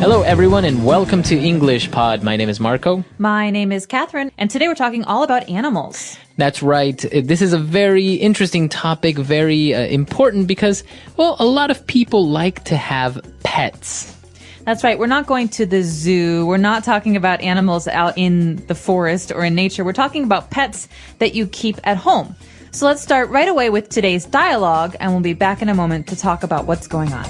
Hello, everyone, and welcome to EnglishPod. My name is Marco. My name is Catherine, and today we're talking all about animals. That's right. This is a very interesting topic, very important because, well, a lot of people like to have pets. That's right. We're not going to the zoo. We're not talking about animals out in the forest or in nature. We're talking about pets that you keep at home. So let's start right away with today's dialogue, and we'll be back in a moment to talk about what's going on.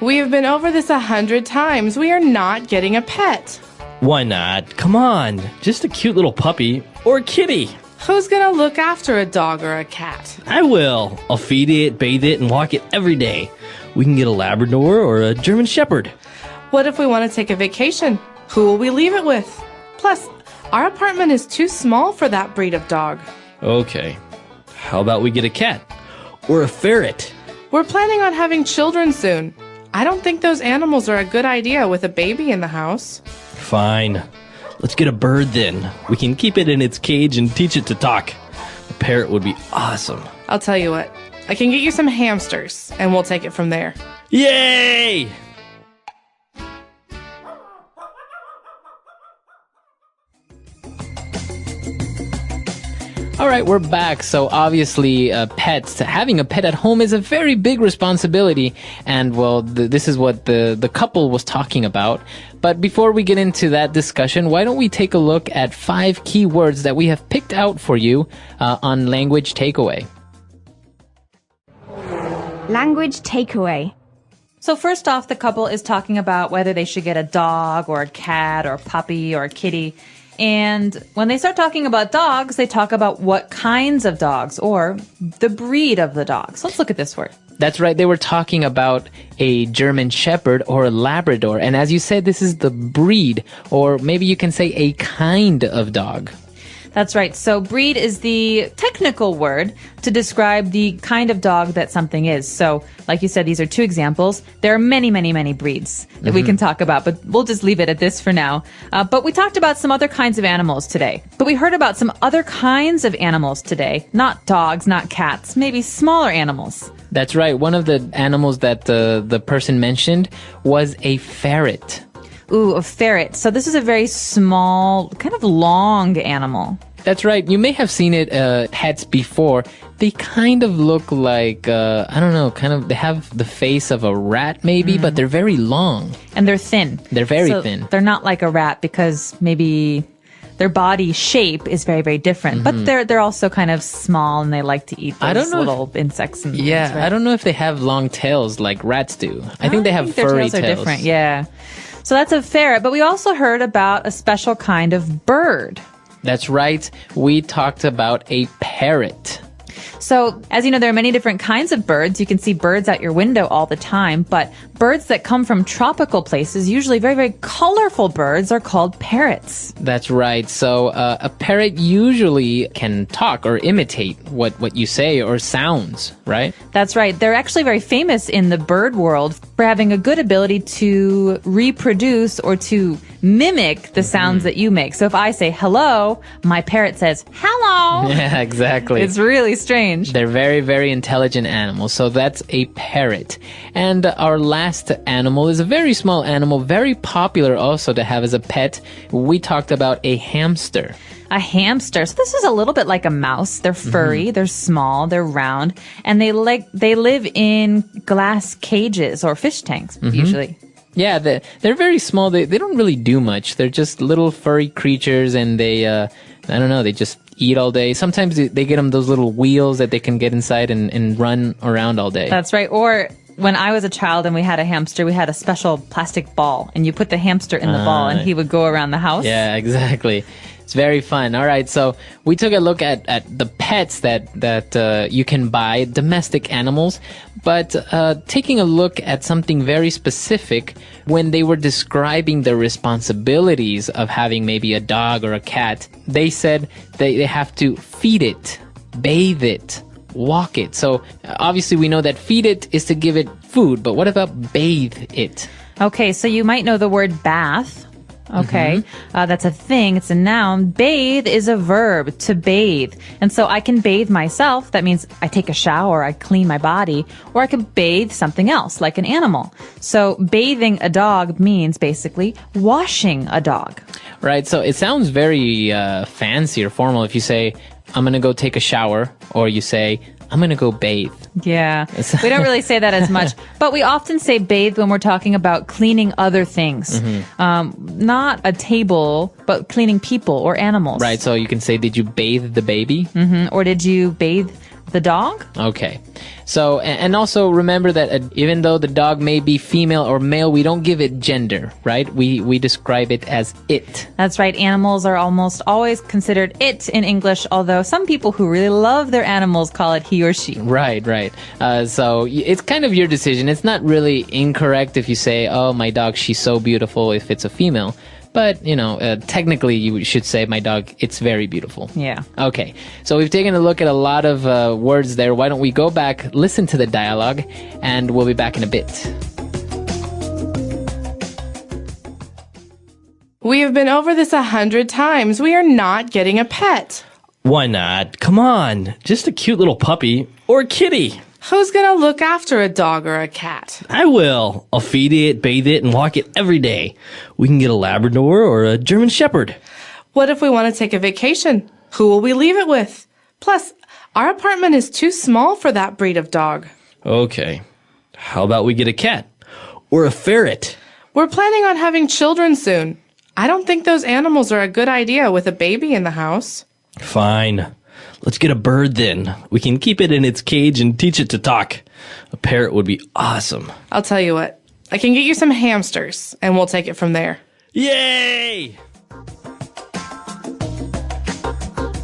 We have been over this 100 times. We are not getting a pet. Why not? Come on. Just a cute little puppy or a kitty. Who's gonna look after a dog or a cat? I will. I'll feed it, bathe it, and walk it every day. We can get a Labrador or a German Shepard. What if we want to take a vacation? Who will we leave it with? Plus, our apartment is too small for that breed of dog. Okay. How about we get a cat? Or a ferret? We're planning on having children soon. I don't think those animals are a good idea with a baby in the house. Fine. Let's get a bird then. We can keep it in its cage and teach it to talk. A parrot would be awesome. I'll tell you what. I can get you some hamsters, and we'll take it from there. Yay! All right, we're back. So obviously, having a pet at home is a very big responsibility. And well, this is what the couple was talking about. But before we get into that discussion, why don't we take a look at 5 key words that we have picked out for you on Language Takeaway. Language takeaway. So first off, the couple is talking about whether they should get a dog or a cat or a puppy or a kitty. And when they start talking about dogs, they talk about what kinds of dogs or the breed of the dogs. Let's look at this word. That's right. They were talking about a German Shepherd or a Labrador. And as you said, this is the breed, or maybe you can say a kind of dog. That's right. So breed is the technical word to describe the kind of dog that something is. So like you said, these are 2 examples. There are many, many, many breeds that we can talk about, but we'll just leave it at this for now. But we talked about some other kinds of animals today. But we heard about some other kinds of animals today. Not dogs, not cats, maybe smaller animals. That's right. One of the animals that the person mentioned was a ferret. Ooh, a ferret. So this is a very small, kind of long animal. That's right. You may have seen it pets before. They kind of look like, I don't know, they have the face of a rat maybe, but they're very long. And they're thin. They're very thin. They're not like a rat because maybe their body shape is very, very different. But they're also kind of small and they like to eat those little insects and things, right? I don't know if they have long tails like rats do. I think they have furry tails. Their tails are different, yeah. So that's a ferret, but we also heard about a special kind of bird. That's right. We talked about a parrot. So, as you know, there are many different kinds of birds. You can see birds out your window all the time, but birds that come from tropical places, usually very, very colorful birds, are called parrots. That's right. So, a parrot usually can talk or imitate what you say or sounds, right? That's right. They're actually very famous in the bird world for having a good ability to reproduce or to mimic the sounds that you make. So if I say hello, my parrot says hello. Yeah, exactly. It's really strange. They're very, very intelligent animals. So that's a parrot. And our last animal is a very small animal, very popular also to have as a pet. We talked about a hamster. A hamster. So this is a little bit like a mouse. They're furry, they're small, they're round, and they live in glass cages or fish tanks usually. Yeah, they're very small. They don't really do much. They're just little furry creatures, and they, I don't know, they just eat all day. Sometimes they get them those little wheels that they can get inside and run around all day. That's right. Or when I was a child and we had a hamster, we had a special plastic ball, and you put the hamster in the ball, and he would go around the house. Yeah, exactly. It's very fun. All right, so we took a look at the pets that you can buy, domestic animals, but taking a look at something very specific, when they were describing the responsibilities of having maybe a dog or a cat, they said they have to feed it, bathe it, walk it. So obviously we know that feed it is to give it food, but what about bathe it? Okay, so you might know the word bath. Okay. That's a thing. It's a noun. Bathe is a verb, to bathe. And so I can bathe myself. That means I take a shower, I clean my body, or I can bathe something else, like an animal. So bathing a dog means basically washing a dog. Right. So it sounds very fancy or formal if you say, I'm going to go take a shower, or you say, I'm going to go bathe. Yeah. We don't really say that as much, but we often say bathe when we're talking about cleaning other things. Not a table, but cleaning people or animals. Right. So you can say, did you bathe the baby? Or did you bathe the dog? Okay. So, and also remember that even though the dog may be female or male, we don't give it gender, right? We describe it as it. That's right. Animals are almost always considered it in English, although some people who really love their animals call it he or she. Right, right. So it's kind of your decision. It's not really incorrect if you say, oh, my dog, she's so beautiful if it's a female. But, technically you should say, my dog, it's very beautiful. Yeah. Okay, so we've taken a look at a lot of words there. Why don't we go back, listen to the dialogue, and we'll be back in a bit. We have been over this 100 times. We are not getting a pet. Why not? Come on. Just a cute little puppy or a kitty. Who's gonna look after a dog or a cat? I will. I'll feed it, bathe it, and walk it every day. We can get a Labrador or a German Shepard. What if we want to take a vacation? Who will we leave it with? Plus, our apartment is too small for that breed of dog. Okay. How about we get a cat? Or a ferret? We're planning on having children soon. I don't think those animals are a good idea with a baby in the house. Fine. Let's get a bird then. We can keep it in its cage and teach it to talk. A parrot would be awesome. I'll tell you what. I can get you some hamsters, and we'll take it from there. Yay!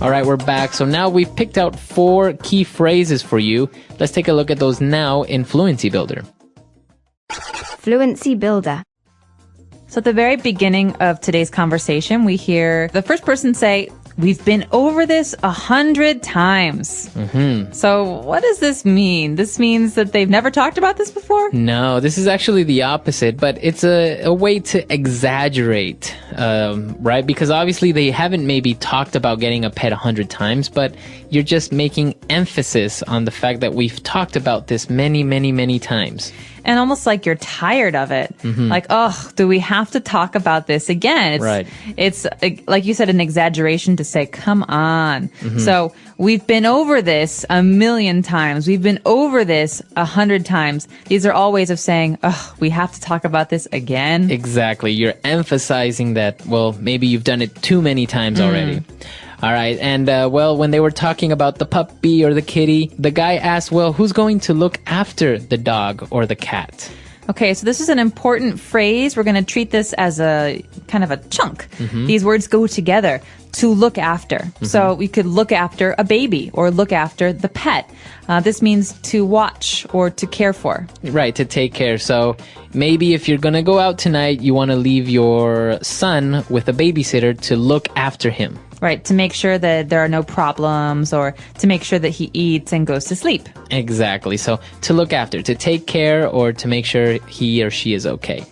All right, we're back. So now we've picked out 4 key phrases for you. Let's take a look at those now in Fluency Builder. Fluency Builder. So at the very beginning of today's conversation, we hear the first person say, we've been over this 100 times. So what does this mean? This means that they've never talked about this before? No, this is actually the opposite, but it's a way to exaggerate, right? Because obviously they haven't maybe talked about getting a pet 100 times, but you're just making emphasis on the fact that we've talked about this many, many, many times. And almost like you're tired of it. Like, oh, do we have to talk about this again? It's like you said, an exaggeration to say, come on. So we've been over this 1,000,000 times. We've been over this 100 times. These are all ways of saying, oh, we have to talk about this again. Exactly. You're emphasizing that, well, maybe you've done it too many times already. All right. And, when they were talking about the puppy or the kitty, the guy asked, well, who's going to look after the dog or the cat? Okay, so this is an important phrase. We're going to treat this as a kind of a chunk. These words go together. To look after. So we could look after a baby or look after the pet. This means to watch or to care for. Right, to take care. So maybe if you're going to go out tonight, you want to leave your son with a babysitter to look after him. Right, to make sure that there are no problems or to make sure that he eats and goes to sleep. Exactly. So to look after, to take care or to make sure he or she is okay.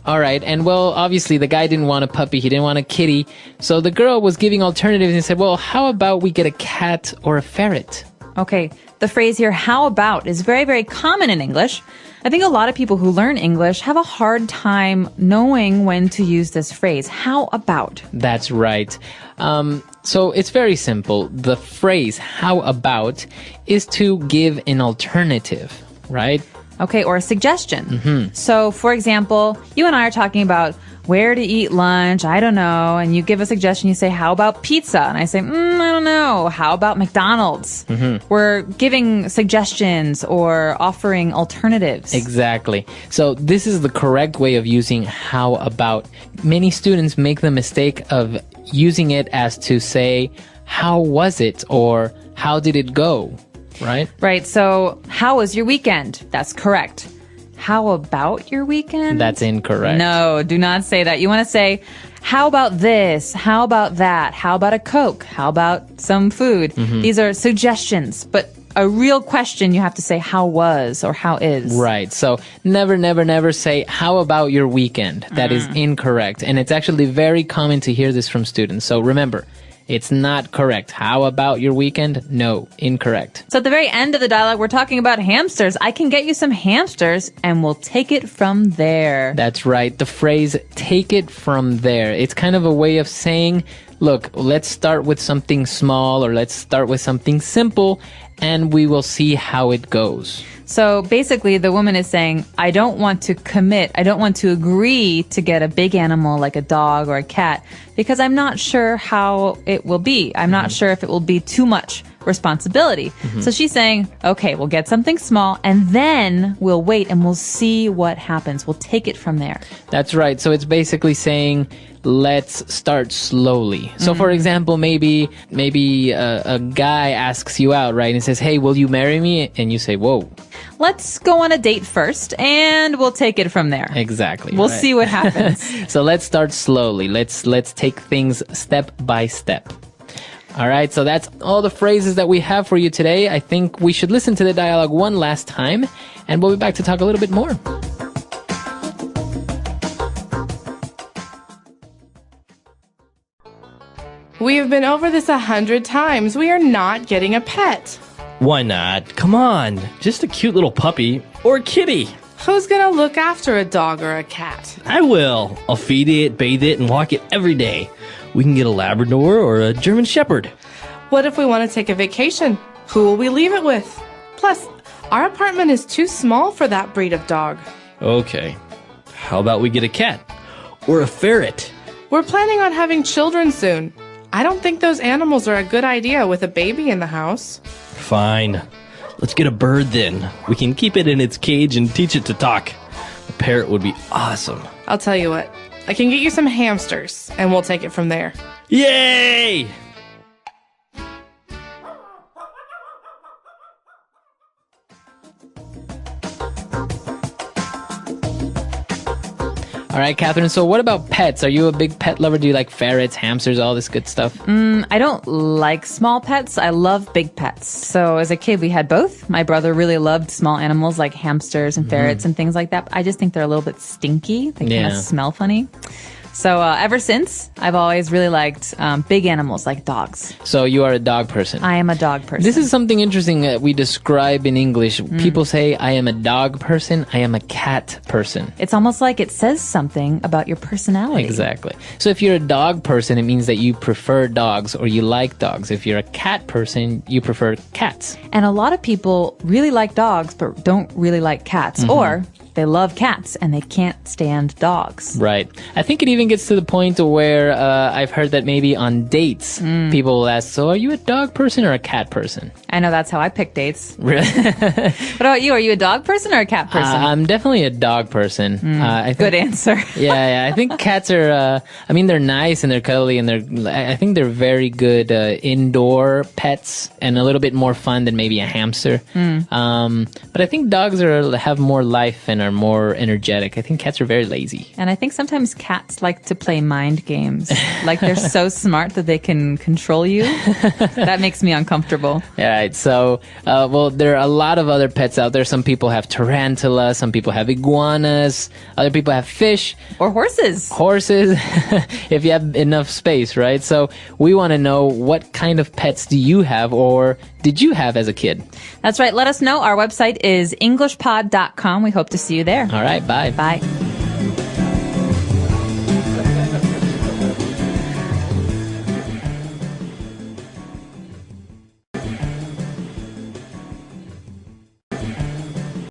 All right. And obviously the guy didn't want a puppy. He didn't want a kitty. So the girl was giving alternatives and said, well, how about we get a cat or a ferret? Okay. The phrase here, how about, is very, very common in English. I think a lot of people who learn English have a hard time knowing when to use this phrase. How about? That's right. So it's very simple. The phrase, how about, is to give an alternative, right? Okay, or a suggestion. So, for example, you and I are talking about where to eat lunch, I don't know, and you give a suggestion, you say, how about pizza? And I say, I don't know, how about McDonald's? We're giving suggestions or offering alternatives. Exactly. So this is the correct way of using how about. Many students make the mistake of using it as to say, how was it? Or how did it go? Right? Right. So, how was your weekend? That's correct. How about your weekend? That's incorrect. No, do not say that. You want to say, how about this? How about that? How about a Coke? How about some food? These are suggestions, but a real question, you have to say how was or how is. Right. So never, never, never say, how about your weekend? That is incorrect. And it's actually very common to hear this from students. So remember, it's not correct. How about your weekend? No, incorrect. So at the very end of the dialogue, we're talking about hamsters. I can get you some hamsters and we'll take it from there. That's right. The phrase, take it from there. It's kind of a way of saying, look, let's start with something small or let's start with something simple and we will see how it goes. So basically, the woman is saying, I don't want to agree to get a big animal like a dog or a cat because I'm not sure how it will be. I'm not sure if it will be too much responsibility. So she's saying, okay, we'll get something small and then we'll wait and we'll see what happens. We'll take it from there. That's right. So it's basically saying, let's start slowly. So for example, maybe a guy asks you out, right? And says, hey, will you marry me? And you say, whoa. Let's go on a date first and we'll take it from there. Exactly. We'll right. see what happens. So let's start slowly. Let's take things step by step. All right, so that's all the phrases that we have for you today. I think we should listen to the dialogue one last time, and we'll be back to talk a little bit more. We have been over this 100 times. We are not getting a pet. Why not? Come on. Just a cute little puppy or a kitty. Who's gonna look after a dog or a cat? I will. I'll feed it, bathe it, and walk it every day. We can get a Labrador or a German Shepard. What if we want to take a vacation? Who will we leave it with? Plus, our apartment is too small for that breed of dog. Okay. How about we get a cat? Or a ferret? We're planning on having children soon. I don't think those animals are a good idea with a baby in the house. Fine. Let's get a bird then. We can keep it in its cage and teach it to talk. A parrot would be awesome. I'll tell you what. I can get you some hamsters, and we'll take it from there. Yay! All right, Catherine, so what about pets? Are you a big pet lover? Do you like ferrets, hamsters, all this good stuff? I don't like small pets. I love big pets. So as a kid, we had both. My brother really loved small animals like hamsters and ferrets and things like that. But I just think they're a little bit stinky. They kind of smell funny. So ever since, I've always really liked big animals like dogs. So you are a dog person. I am a dog person. This is something interesting that we describe in English. People say, I am a dog person, I am a cat person. It's almost like it says something about your personality. Exactly. So if you're a dog person, it means that you prefer dogs or you like dogs. If you're a cat person, you prefer cats. And a lot of people really like dogs, but don't really like cats. Or they love cats and they can't stand dogs. Right. I think it even gets to the point where I've heard that maybe on dates, people will ask, so are you a dog person or a cat person? I know that's how I pick dates. Really? What about you? Are you a dog person or a cat person? I'm definitely a dog person. I think, Good answer. yeah. I think cats are, they're nice and they're cuddly and I think they're very good indoor pets and a little bit more fun than maybe a hamster. But I think dogs have more life and are more energetic. I think cats are very lazy. And I think sometimes cats like to play mind games. Like they're so smart that they can control you. That makes me uncomfortable. All right. So, there are a lot of other pets out there. Some people have tarantulas. Some people have iguanas. Other people have fish. Or horses. Horses, if you have enough space, right? So we want to know, what kind of pets do you have or did you have as a kid? That's right. Let us know. Our website is EnglishPod.com. We hope to see you there. All right. Bye. Bye.